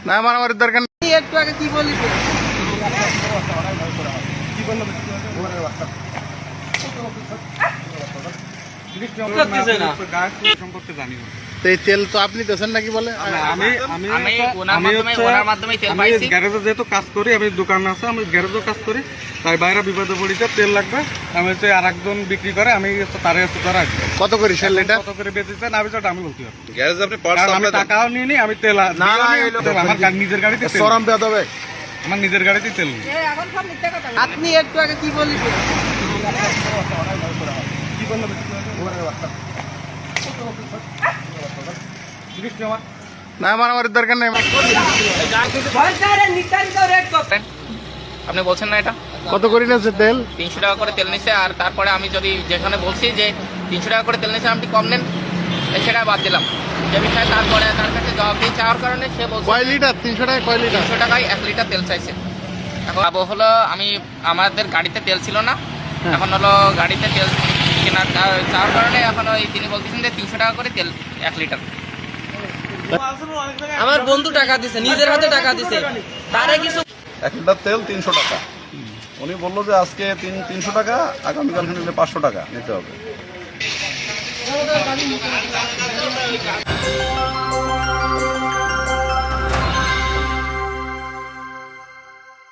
না মারামারির দরকার নেই। একটু আগে কি বলিস সম্পর্কে জানি না। তো এই তেল তো আপনি দেন নাকি বলে? আমি গ্যারেজে যেহেতু কাজ করি, আমি দোকান আছে, আমি গ্যারেজও কাজ করি, তাই বাইরে বিপদে পড়িতে তেল লাগবে। আমি হচ্ছে আর একজন বিক্রি করে, আমি তারে ধরা কত করে সেল এটা কত করে বেচেছেন আমি সেটা আমি বলতে পারবো। গ্যারেজে আপনি পার্টস কারণ আমি টাকাও নিয়ে নি, আমি তেল আমার নিজের গাড়িতে সরম দেওয়া হবে। আমার নিজের গাড়িতে তেল নেই। আপনি একটু আগে কি বলিস না মারামারির দরকার নেই। আপনি বলছেন না এটা কত করে নিয়েছে তেল? 300 টাকা করে তেল নিছে। আর তারপরে আমি যদি যেখানে বলছি যে 300 টাকা করে তেল নিছে, আমি কম নেন, সেটা বাদ দিলাম যে বিষয়ে। তারপরে তার কাছে জবাব দিয়ে চাওয়ার কারণে সে বলছে কয় লিটার? 300 টাকা কয় লিটার? 300 টাকায় 1 লিটার তেল চাইছে। এখন হলো আমাদের গাড়িতে তেল ছিল না, এখন হলো গাড়িতে তেল কেনার চাওয়ার কারণে এখন তিনি বলতেছেন যে 300 টাকা করে তেল 1 লিটার। আমার বন্ধু টাকা দিছে, নিজের হাতে টাকা দিছে, তারে কিছু 1 লিটার তেল 300 টাকা। উনি বললো যে আজকে 300 টাকা, আগামীকাল নিলে 500 টাকা নিতে হবে।